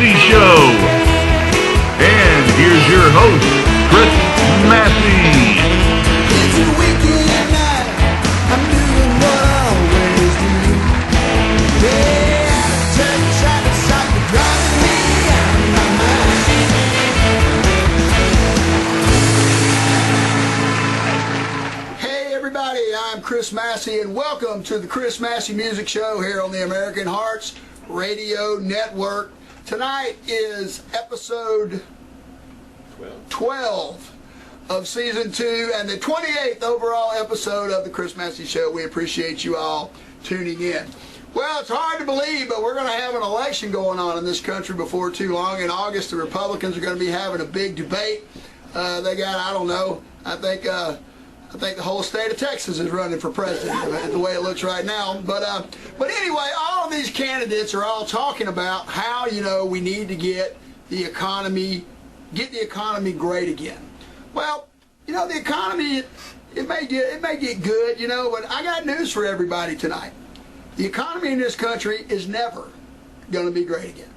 Massey Show. And here's your host, Chris Massey. It's a weekend night. I'm doing what I always do. Yeah, turn side to side, you're driving me out of my mind. Hey everybody, I'm Chris Massey, and welcome to the Chris Massey Music Show here on the American Hearts Radio Network. Tonight is episode 12 of season 2 and the 28th overall episode of the Chris Massey Show. We appreciate you all tuning in. Well, it's hard to believe, but we're going to have an election going on in this country before too long. In August, the Republicans are going to be having a big debate. They got, I don't know, I think the whole state of Texas is running for president, the way it looks right now. But anyway, all of these candidates are all talking about how, we need to get the economy great again. Well, the economy, it may get good, but I got news for everybody tonight. The economy in this country is never going to be great again.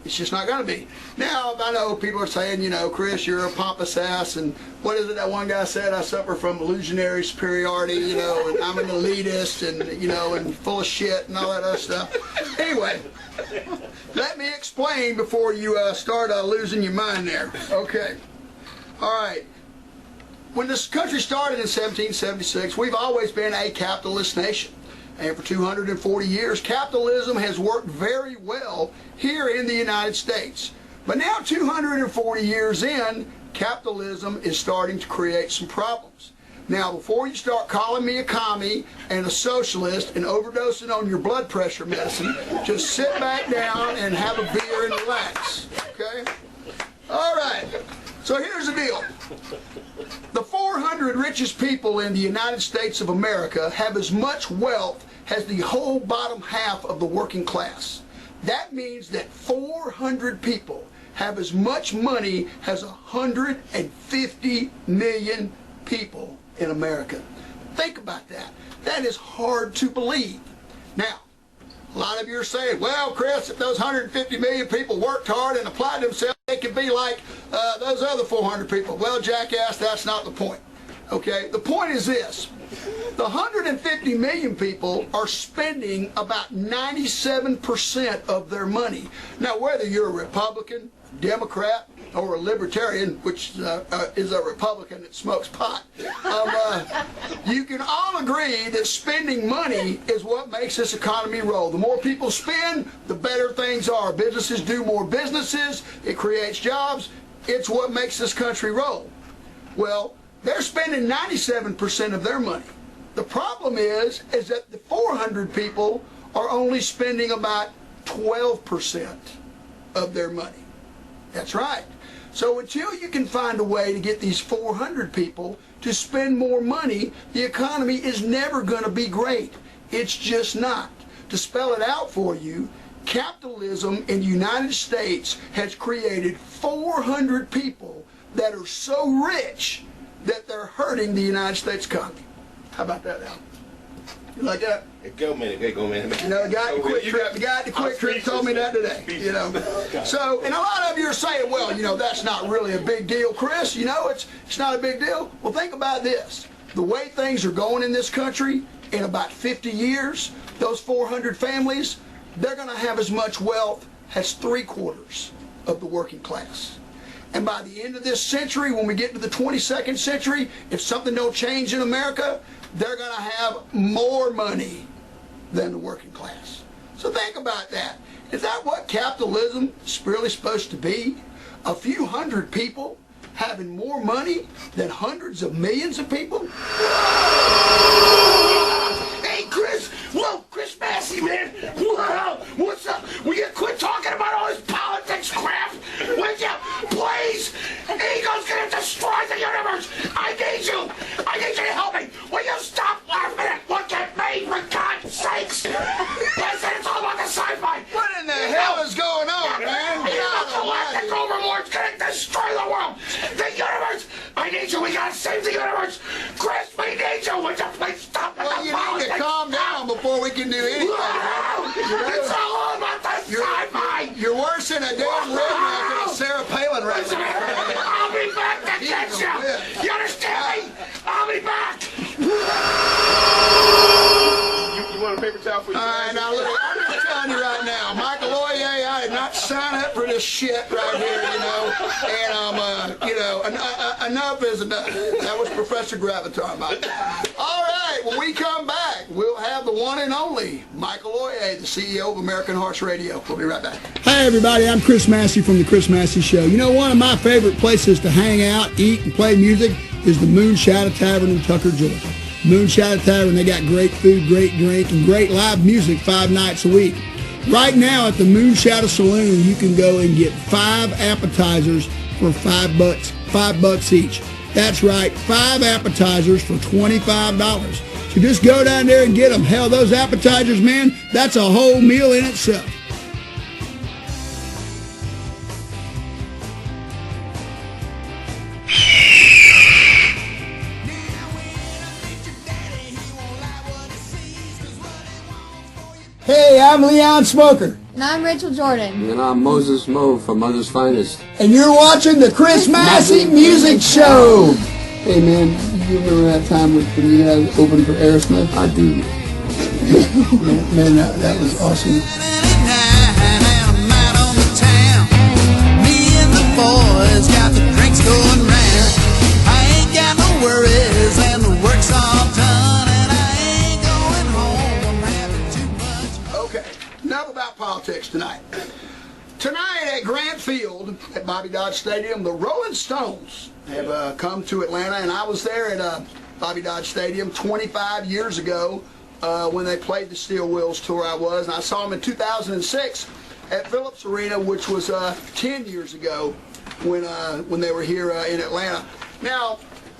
It's just not going to be. Now, I know people are saying, Chris, you're a pompous ass, and what is it that one guy said? I suffer from illusionary superiority, and I'm an elitist, and, and full of shit and all that other stuff. Anyway, let me explain before you start losing your mind there. Okay. All right. When this country started in 1776, we've always been a capitalist nation. And for 240 years, capitalism has worked very well here in the United States. But now, 240 years in, capitalism is starting to create some problems. Now, before you start calling me a commie and a socialist and overdosing on your blood pressure medicine, just sit back down and have a beer and relax, okay? All right, so here's the deal. The 400 richest people in the United States of America have as much wealth as the whole bottom half of the working class. That means that 400 people have as much money as 150 million people in America. Think about that. That is hard to believe. Now, a lot of you are saying, well, Chris, if those 150 million people worked hard and applied themselves, they could be like those other 400 people. Well, jackass, that's not the point. Okay, the point is this. The 150 million people are spending about 97% of their money. Now, whether you're a Republican, Democrat, or a Libertarian, which is a Republican that smokes pot, you can all agree that spending money is what makes this economy roll. The more people spend, the better things are. Businesses do more businesses. It creates jobs. It's what makes this country roll. Well, they're spending 97% of their money. The problem is that the 400 people are only spending about 12% of their money. That's right. So until you can find a way to get these 400 people to spend more money, the economy is never going to be great. It's just not. To spell it out for you, capitalism in the United States has created 400 people that are so rich that they're hurting the United States economy. How about that, Al? You like that? Go, man. The guy at the Quick Trip told me that today. So, and a lot of you are saying, well, that's not really a big deal, Chris. It's not a big deal. Well, think about this. The way things are going in this country, in about 50 years, those 400 families, they're going to have as much wealth as 3/4 of the working class. And by the end of this century, when we get to the 22nd century, if something don't change in America, they're going to have more money than the working class. So think about that. Is that what capitalism is really supposed to be? A few hundred people having more money than hundreds of millions of people? Hey, Chris! Whoa, Chris Massey, man! Wow! What's up? Will you quit talking about all this politics crap? Would you? Please! Ego's gonna destroy the universe! I need you! I need you to help me! Will you stop laughing and look at me, for God's sakes? Listen, it's all about the sci-fi! What in the hell is going on, man? The galactic overlord's gonna destroy the world! The universe! I need you! We gotta save the universe! Chris, we need this shit right here, and enough is enough. That was Professor Graviton, by the way. All right, when we come back, we'll have the one and only Mike Aloia, the CEO of American Hearts Radio. We'll be right back. Hi, everybody. I'm Chris Massey from The Chris Massey Show. You know, one of my favorite places to hang out, eat, and play music is the Moonshadow Tavern in Tucker, Georgia. Moonshadow Tavern, they got great food, great drink, and great live music 5 nights a week. Right now at the Moonshadow Saloon, you can go and get 5 appetizers for $5, $5 each. That's right, 5 appetizers for $25. So just go down there and get them. Hell, those appetizers, man, that's a whole meal in itself. Hey, I'm Leon Smoker. And I'm Rachel Jordon. And I'm Moses Moe from Mother's Finest. And you're watching the Chris Massey Music Show. Hey man, you remember that time when you guys opened for Aerosmith? I do. Man, that was awesome. Me and the boys got the drinks going round. I ain't got no worries and the work's all done. And I ain't going home, I'm having too much. Okay, enough about politics tonight. Tonight at Grant Field at Bobby Dodge Stadium, the Rolling Stones have come to Atlanta, and I was there at Bobby Dodge Stadium 25 years ago when they played the Steel Wheels tour. I saw them in 2006 at Phillips Arena, which was 10 years ago when they were here in Atlanta. Now,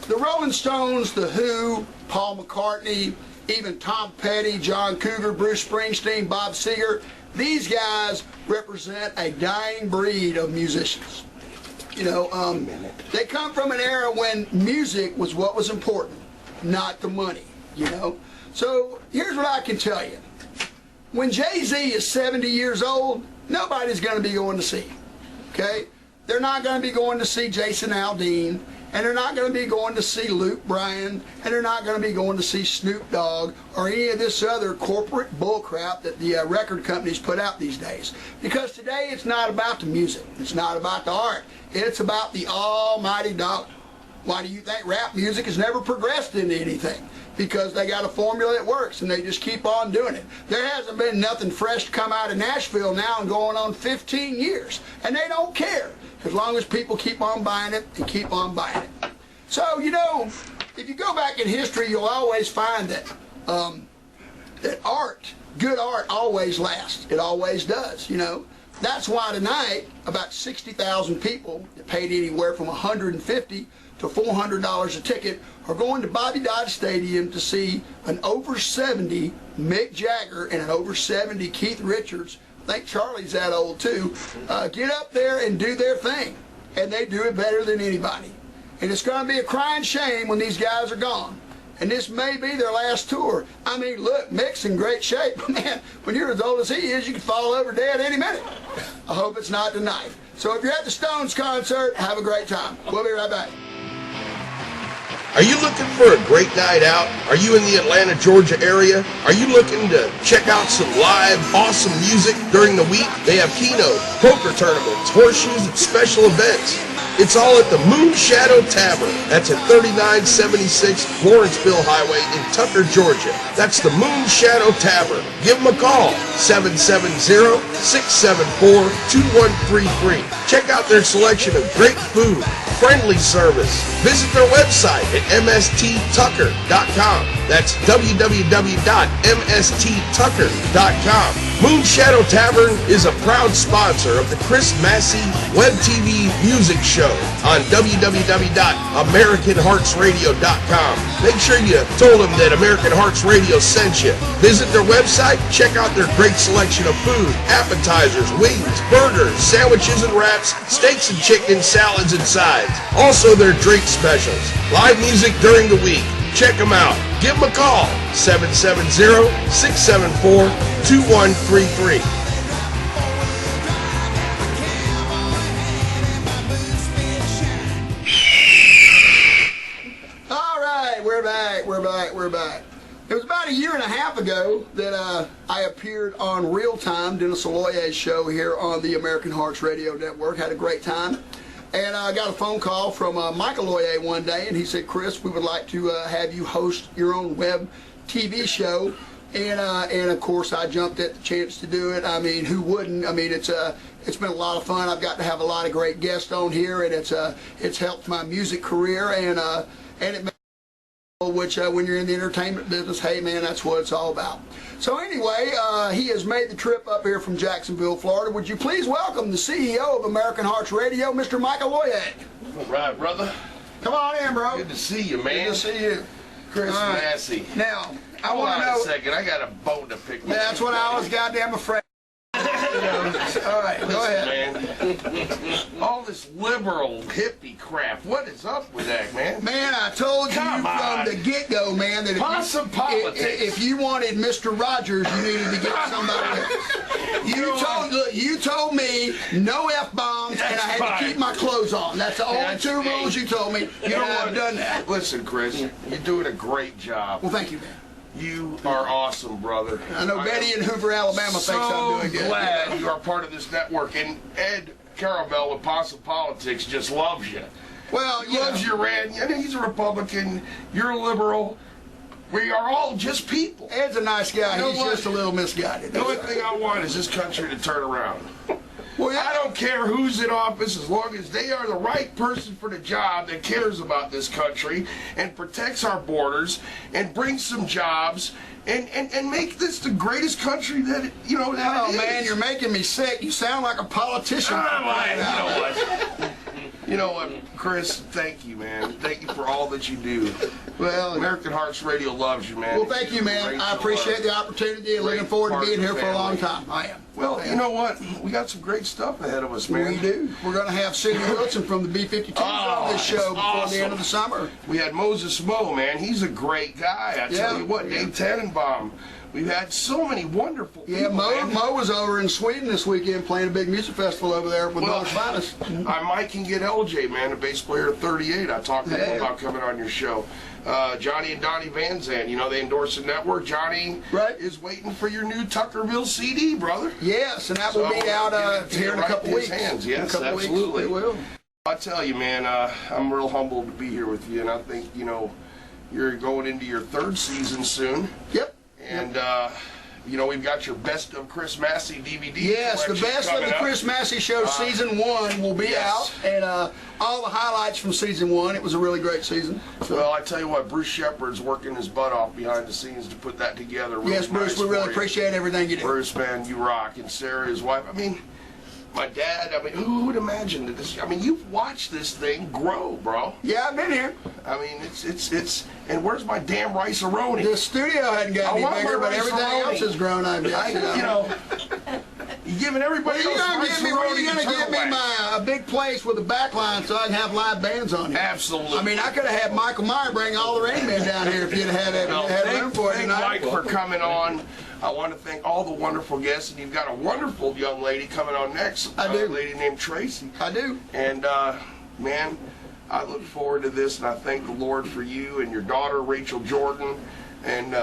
the Rolling Stones, The Who, Paul McCartney, even Tom Petty, John Cougar, Bruce Springsteen, Bob Seger, these guys represent a dying breed of musicians. You know, they come from an era when music was what was important, not the money, you know. So here's what I can tell you. When Jay-Z is 70 years old, nobody's going to be going to see him, okay? They're not going to be going to see Jason Aldean, and they're not going to be going to see Luke Bryan, and they're not going to be going to see Snoop Dogg or any of this other corporate bullcrap that the record companies put out these days. Because today it's not about the music. It's not about the art. It's about the almighty dollar. Why do you think rap music has never progressed into anything? Because they got a formula that works, and they just keep on doing it. There hasn't been nothing fresh to come out of Nashville now and going on 15 years, and they don't care as long as people keep on buying it and keep on buying it. So, you know, if you go back in history, you'll always find that that art, good art, always lasts. It always does, you know. That's why tonight, about 60,000 people that paid anywhere from $150 to $400 a ticket are going to Bobby Dodge Stadium to see an over 70 Mick Jagger and an over 70 Keith Richards. I think Charlie's that old too. Get up there and do their thing, and they do it better than anybody. And it's going to be a crying shame when these guys are gone. And this may be their last tour. I mean, look, Mick's in great shape. But man, when you're as old as he is, you can fall over dead any minute. I hope it's not tonight. So if you're at the Stones concert, have a great time. We'll be right back. Are you looking for a great night out? Are you in the Atlanta, Georgia area? Are you looking to check out some live, awesome music during the week? They have keynote, poker tournaments, horseshoes, and special events. It's all at the Moonshadow Tavern. That's at 3976 Lawrenceville Highway in Tucker, Georgia. That's the Moonshadow Tavern. Give them a call, 770-674-2133. Check out their selection of great food, friendly service. Visit their website at msttucker.com. That's www.msttucker.com. Moonshadow Tavern is a proud sponsor of the Chris Massey Web TV Music Show on www.americanheartsradio.com. Make sure you told them that American Hearts Radio sent you. Visit their website, check out their great selection of food, appetizers, wings, burgers, sandwiches and wraps, steaks and chicken, salads and sides. Also their drink specials. Live music during the week. Check them out. Give them a call, 770-674-2133. All right, we're back. It was about a year and a half ago that I appeared on Real Time, Dennis Aloia's show here on the American Hearts Radio Network. Had a great time. And I got a phone call from Mike Aloia one day, and he said, Chris, we would like to have you host your own web TV show. And of course, I jumped at the chance to do it. I mean, who wouldn't? I mean, it's been a lot of fun. I've got to have a lot of great guests on here, and it's helped my music career, and it which when you're in the entertainment business, hey man, that's what it's all about. So anyway, he has made the trip up here from Jacksonville, Florida. Would you please welcome the CEO of American Hearts Radio, Mr. Mike Aloia. All right, brother. Come on in, bro. Good to see you, man. Good to see you. Chris Massey. Now, I Hold want on to know. a second. I got a bone to pick with That's what I was goddamn afraid. All right, go ahead. Man. All this liberal hippie crap. What is up with that, man? Man, I told you Come on. from the get-go, man, that Some politics. if you wanted Mr. Rogers, you needed to get somebody else. You told me no F-bombs, and I had fine. to keep my clothes on. That's the only That's two me. rules you told me. You know and what? I've done that. Listen, Chris, you're doing a great job. Well, thank you, man. You are awesome, brother. I know Betty in Hoover, Alabama thinks I'm doing good. So glad you are part of this network, and Ed Caramel with Possum Politics just loves you. Well, He loves your rant. I mean, he's a Republican. You're a liberal. We are all just people. Ed's a nice guy. You know He's what? just a little misguided. The only thing I want is this country to turn around. Well, I don't care who's in office as long as they are the right person for the job that cares about this country and protects our borders and brings some jobs and make this the greatest country that that Oh, it is. man, you're making me sick. You sound like a politician. You know what, Chris, thank you, man. Thank you for all that you do. Well, American Hearts Radio loves you, man. well, thank you, man. Great I to appreciate love. the opportunity and Great looking forward to part being of here the for a long family. time. I am. Well, you know what? We got some great stuff ahead of us, man. We do. We're going to have Cindy Wilson from the B-52s on this show before awesome. the end of the summer. We had Moses Moe, man. He's a great guy. I tell you what, Dave Tannenbaum. We've had so many wonderful people. Yeah, man. Mo was over in Sweden this weekend playing a big music festival over there with Well, North's Finest. I might can get LJ, man, the bass player of 38. I talked to him about coming on your show. Johnny and Donnie Van Zandt, they endorse the network. Johnny is waiting for your new Tuckerville CD, brother. Yes, and that will be out here in a couple weeks. Hands. In a Yes, couple absolutely. weeks, it will. I tell you, man, I'm real humbled to be here with you, and I think, you're going into your third season soon. Yep. And, we've got your Best of Chris Massey DVD. Yes, the Best of the Chris Massey Show Season 1 will be out, and all the highlights from Season 1. It was a really great season. So. Well, I tell you what, Bruce Shepard's working his butt off behind the scenes to put that together. Really Yes, Bruce, nice we really for you. appreciate everything you do. Bruce, man, you rock. And Sarah, his wife. I mean, my dad, who would imagine that this, you've watched this thing grow, bro. Yeah, I've been here. I mean, it's, and where's my damn rice-a-roni? The studio hadn't got any bigger, but everything else has grown, I guess. You're giving everybody You're else going to rice-a-roni give me a big place with a backline so I can have live bands on here. Absolutely. I mean, I could have had Michael Meyer bring all the Rain Men down here if you'd had room for it Thank tonight. Mike for coming on. I want to thank all the wonderful guests, and you've got a wonderful young lady coming on next. I do. A lady named Tracy. I do. And, man, I look forward to this, and I thank the Lord for you and your daughter, Rachel Jordon, and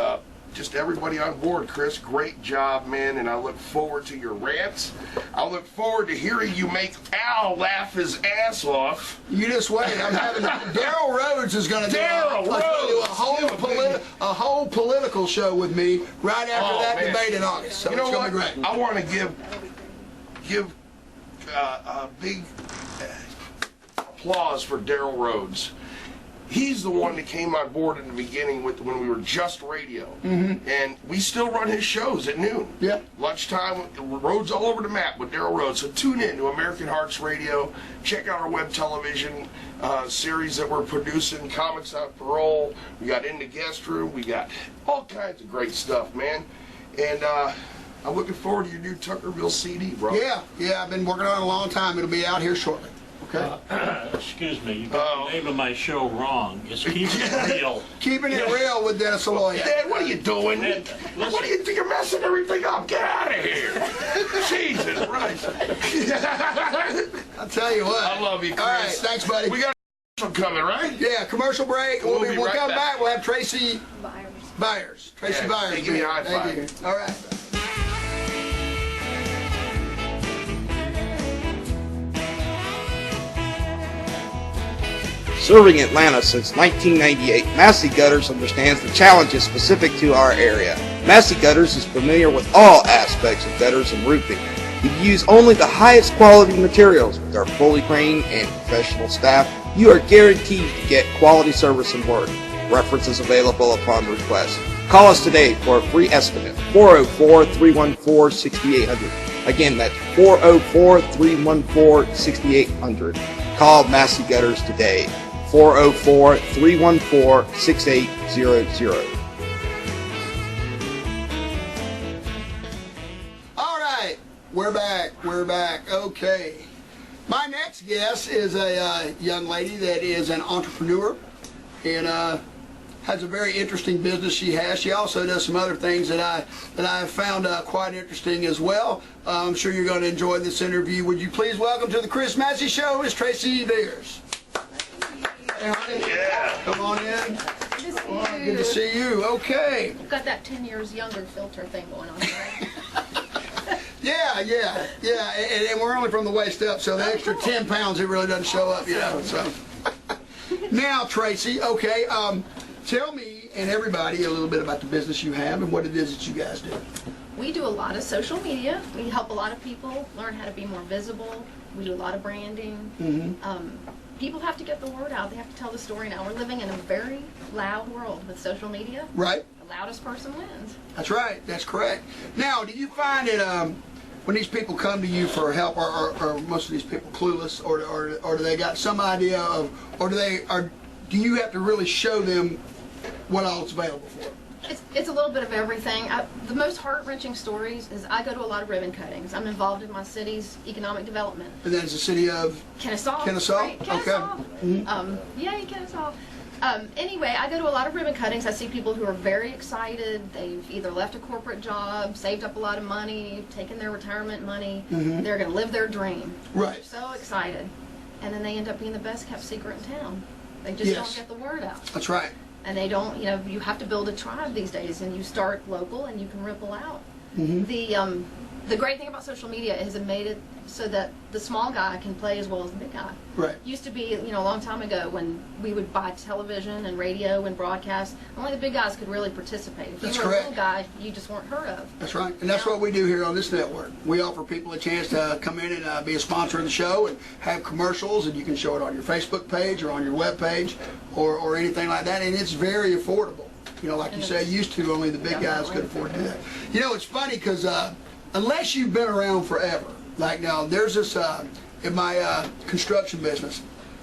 just everybody on board. Chris, great job, man, and I look forward to your rants. I look forward to hearing you make Al laugh his ass off. You just wait. I'm having Daryl Rhodes is going to do a whole political show with me right after that debate in August. So You know it's going what? to be great. I want to give a big applause for Daryl Rhodes. He's the one that came on board in the beginning when we were just radio. And we still run his shows at noon. Yeah. Lunchtime, Roads All Over the Map with Daryl Rhodes. So tune in to American Hearts Radio. Check out our web television series that we're producing, Comics on Parole. We got In the Guest Room. We got all kinds of great stuff, man. And I'm looking forward to your new Tuckerville CD, bro. Yeah, I've been working on it a long time. It'll be out here shortly. Okay. Excuse me, you got the name of my show wrong. It's Keeping It Real. Keeping It Real with Dennis Aloia. Dad, what are you doing? Dad, What do you think? You're messing everything up. Get out of here. Jesus Christ. I'll tell you what. I love you, Chris. All right, thanks, buddy. We got a coming, right? Yeah, commercial break. We'll be We'll right come back. back. We'll have Tracy Byers. Tracy Yeah, Byers. hey, give me a high Thank five. you. All right. Serving Atlanta since 1998, Massey Gutters understands the challenges specific to our area. Massey Gutters is familiar with all aspects of gutters and roofing. We use only the highest quality materials. With our fully trained and professional staff, you are guaranteed to get quality service and work. References available upon request. Call us today for a free estimate, 404-314-6800. Again, that's 404-314-6800. Call Massey Gutters today. 404-314-6800. All right, we're back. Okay. My next guest is a young lady that is an entrepreneur and has a very interesting business she has. She also does some other things that I have found quite interesting as well. I'm sure you're going to enjoy this interview. Would you please welcome to the Chris Massey Show, Miss Tracy Beers. Yeah. Come on in. Good to see you. Good to see you. Okay. You've got that 10 years younger filter thing going on, right? Yeah. And we're only from the waist up, so the extra 10 pounds, it really doesn't show up, you know. So now, Tracy, okay, tell me and everybody a little bit about the business you have and what it is that you guys do. We do a lot of social media. We help a lot of people learn how to be more visible. We do a lot of branding. People have to get the word out. They have to tell the story now. We're living in a very loud world with social media. Right. The loudest person wins. That's right. That's correct. Now, do you find that when these people come to you for help, are most of these people clueless, or do they got some idea of, or do you have to really show them what all it's available for? It's a little bit of everything. The most heart-wrenching stories is I go to a lot of ribbon cuttings. I'm involved in my city's economic development. And that is the city of Kennesaw. Kennesaw? Right? Kennesaw. Okay. Yay, Kennesaw. Anyway, I go to a lot of ribbon cuttings. I see people who are very excited. They've either left a corporate job, saved up a lot of money, taken their retirement money. They're going to live their dream. Right. They're so excited. And then they end up being the best kept secret in town. They just don't get the word out. That's right. And they don't, you have to build a tribe these days, and you start local and you can ripple out. The great thing about social media is it made it so that the small guy can play as well as the big guy. Right. Used to be, a long time ago when we would buy television and radio and broadcast, only the big guys could really participate. If That's you were correct. a little guy, you just weren't heard of. That's right. And that's what we do here on this network. We offer people a chance to come in and be a sponsor of the show and have commercials, and you can show it on your Facebook page or on your web page or anything like that. And it's very affordable. Like you say, used to only the big guys could afford to do that. It's funny because unless you've been around forever, like now, there's this, in my construction business,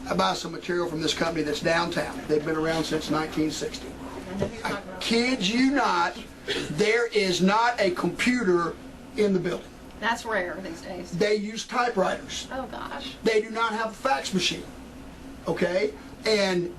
I buy some material from this company that's downtown. They've been around since 1960. I kid you not, there is not a computer in the building. That's rare these days. They use typewriters. Oh, gosh. They do not have a fax machine. Okay? And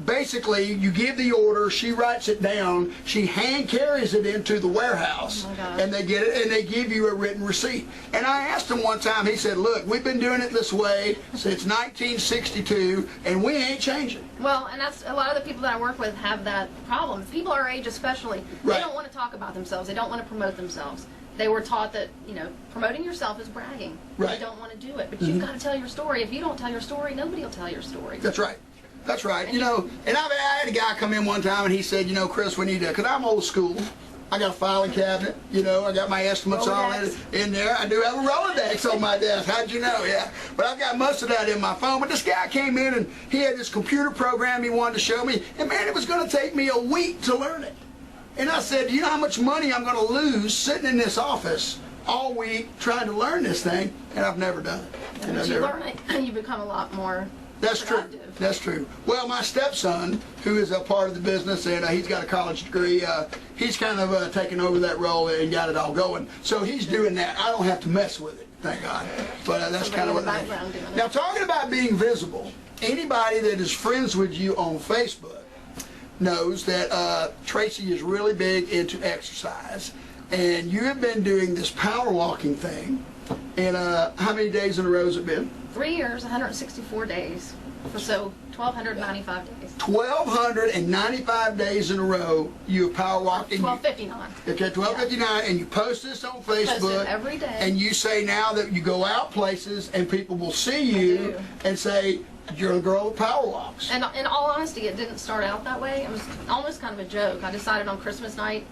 basically, you give the order, she writes it down, she hand carries it into the warehouse, and they get it, and they give you a written receipt. And I asked him one time, he said, look, we've been doing it this way since 1962, and we ain't changing. Well, and that's a lot of the people that I work with have that problem. People our age especially, they Right. don't want to talk about themselves. They don't want to promote themselves. They were taught that, promoting yourself is bragging. Right. They don't want to do it. But you've got to tell your story. If you don't tell your story, nobody will tell your story. That's right. That's right. And I had a guy come in one time and he said, Chris, we need to, because I'm old school. I got a filing cabinet, I got my estimates all in there. I do have a Rolodex on my desk. How'd you know? Yeah. But I've got most of that in my phone. But this guy came in and he had this computer program he wanted to show me. And man, it was going to take me a week to learn it. And I said, do you know how much money I'm going to lose sitting in this office all week trying to learn this thing? And I've never done it. And once you learn it, you become a lot more That's true. productive. That's true. Well, my stepson, who is a part of the business, and he's got a college degree, he's kind of taken over that role and got it all going. So he's doing that. I don't have to mess with it, thank God. But that's kind of what I do. Now, talking about being visible, anybody that is friends with you on Facebook knows that Tracy is really big into exercise. And you have been doing this power walking thing. And how many days in a row has it been? 3 years, 164 days. So 1,295 days. 1,295 days in a row you power walked. 1,259. Okay, 12:59, and you post this on Facebook Post it every day. and you say now that you go out places and people will see you and say you're a girl that power walks. And in all honesty, it didn't start out that way. It was almost kind of a joke. I decided on Christmas night,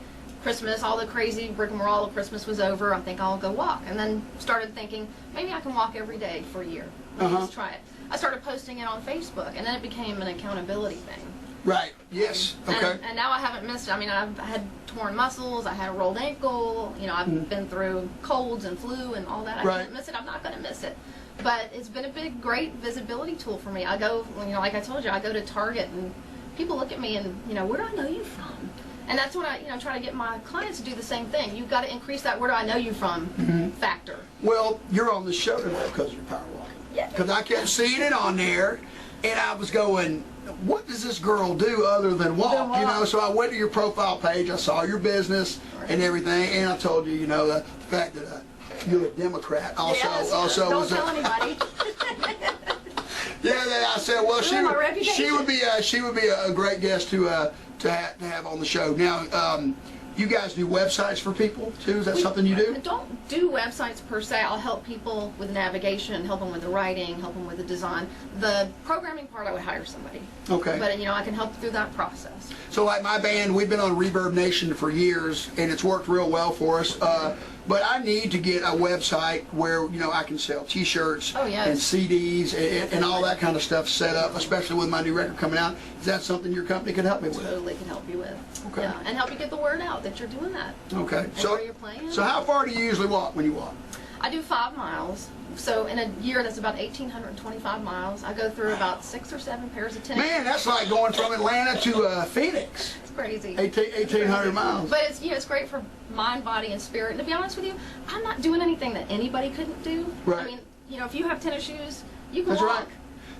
all the crazy rigmarole of Christmas was over. I think I'll go walk. And then started thinking, maybe I can walk every day for a year. Let's try it. I started posting it on Facebook, and then it became an accountability thing. Right. Yes. Okay. And now I haven't missed it. I mean, I've had torn muscles. I had a rolled ankle. You know, I've been through colds and flu and all that. I can't miss it. I'm not going to miss it. But it's been a big, great visibility tool for me. I go, you know, like I told you, I go to Target and people look at me and, you know, where do I know you from? And that's what I, you know, try to get my clients to do the same thing. You've got to increase that where do I know you from factor. Well, you're on the show tonight because of your power walking. Yeah. Because I kept seeing it on there, and I was going, what does this girl do other than walk? You know, so I went to your profile page, I saw your business and everything, and I told you, you know, the fact that you're a Democrat also. Yes, also don't was tell anybody. Yeah, I said, well, she would be a great guest to have on the show. Now, you guys do websites for people too? Is that something you do? I don't do websites per se. I'll help people with navigation, help them with the writing, help them with the design. The programming part, I would hire somebody. Okay. But you know, I can help through that process. So, like my band, we've been on Reverb Nation for years, and it's worked real well for us. But I need to get a website where, you know, I can sell T-shirts and CDs and all that kind of stuff set up, especially with my new record coming out. Is that something your company can help me with? Totally can help you with. Okay. Yeah, and help you get the word out that you're doing that. Okay. And where you're playing. So how far do you usually walk when you walk? I do 5 miles. So in a year, that's about 1,825 miles. I go through about 6 or 7 pairs of tennis. Man, that's like going from Atlanta to Phoenix. It's crazy. 1,800 miles. But it's, you know, it's great for mind, body, and spirit. And to be honest with you, I'm not doing anything that anybody couldn't do. Right. I mean, you know, if you have tennis shoes, you can That's walk.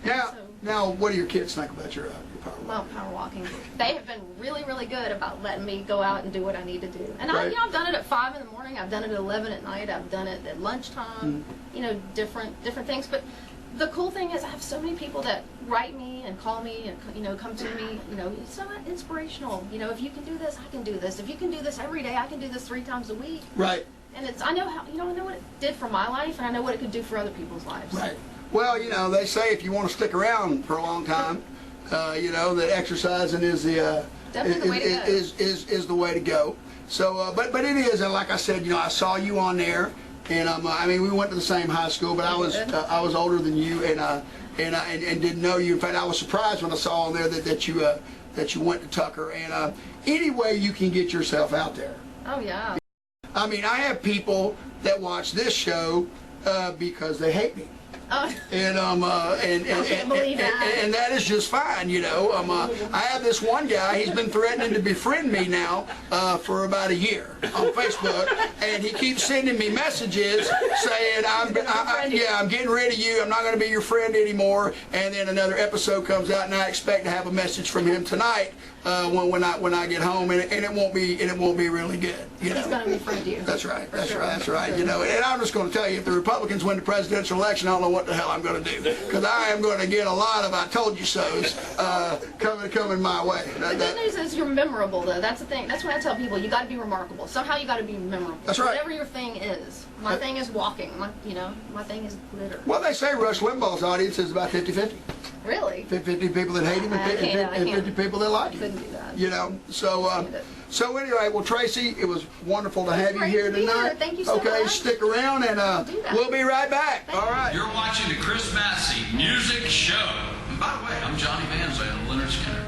Right. Now, what do your kids think about your power walk? Well, power walking. They have been really, really good about letting me go out and do what I need to do. And Right. I've done it at 5 in the morning. I've done it at 11 at night. I've done it at lunchtime. You know, different things. But the cool thing is I have so many people that write me and call me and, you know, come to me. You know, it's so inspirational. You know, if you can do this, I can do this. If you can do this every day, I can do this 3 times a week. Right. And it's, I know how, you know, I know what it did for my life, and I know what it could do for other people's lives. Right. Well, you know, they say if you want to stick around for a long time, you know, that exercising is the is the way to go. So, but it is, and like I said, you know, I saw you on there, and I mean, we went to the same high school, but I was older than you, and didn't know you. In fact, I was surprised when I saw on there that you went to Tucker, and any way you can get yourself out there. Oh yeah. I mean, I have people that watch this show because they hate me. Oh. And and that is just fine, you know. I have this one guy. He's been threatening to befriend me now for about a year on Facebook, and he keeps sending me messages saying, "I'm getting rid of you. I'm not going to be your friend anymore." And then another episode comes out, and I expect to have a message from him tonight when I get home, and it won't be really good. You know. He's going to befriend you. That's right. That's right. You know, and I'm just going to tell you, if the Republicans win the presidential election, I don't know what the hell I'm going to do, because I am going to get a lot of "I told you so's" coming my way. The good news is you're memorable, though. That's the thing. That's what I tell people. You got to be remarkable. Somehow you got to be memorable. That's right. Whatever your thing is. My thing is walking. My thing is glitter. Well, they say Rush Limbaugh's audience is about 50-50. Really? 50 people that hate him and 50 people that like him. I couldn't do that. You know, so anyway, well, Tracy, it was wonderful to have you here tonight. Thank you so much. Okay, stick around, and we'll be right back. All right. You're watching the Chris Massey Music Show. And by the way, I'm Johnny Van Zandt, Leonard Skinner.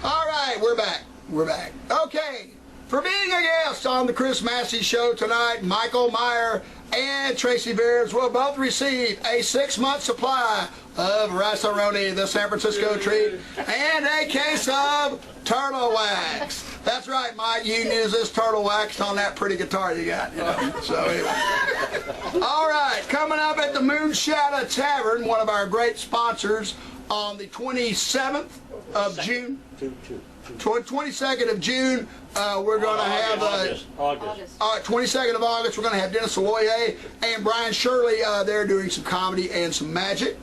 All right, we're back. We're back. Okay. For being a guest on the Chris Massey Show tonight, Michael Meyer and Tracy Beards will both receive a 6-month supply of Rice-A-Roni, the San Francisco treat, and a case of turtle wax. That's right, Mike. You can use this turtle wax on that pretty guitar you got. You know? So anyway. All right, coming up at the Moonshadow Tavern, one of our great sponsors, on the 27th of June. 22nd of June We're going to have August. 22nd of August. We're going to have Dennis Aloia and Brian Shirley there doing some comedy and some magic.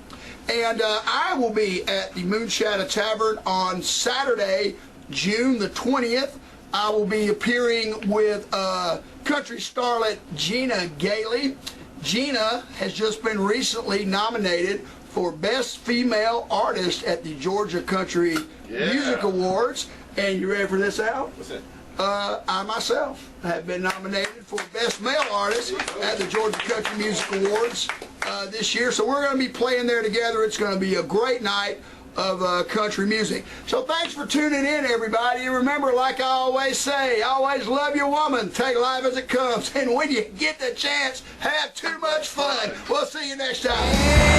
And I will be at the Moonshadow Tavern on Saturday, June the 20th. I will be appearing with country starlet Gina Gailey. Gina has just been recently nominated for Best Female Artist at the Georgia Country Music Awards. And you ready for this, Al? What's that? I myself have been nominated for Best Male Artist at the Georgia Country Music Awards this year. So we're going to be playing there together. It's going to be a great night of country music. So thanks for tuning in, everybody. And remember, like I always say, always love your woman. Take life as it comes. And when you get the chance, have too much fun. We'll see you next time.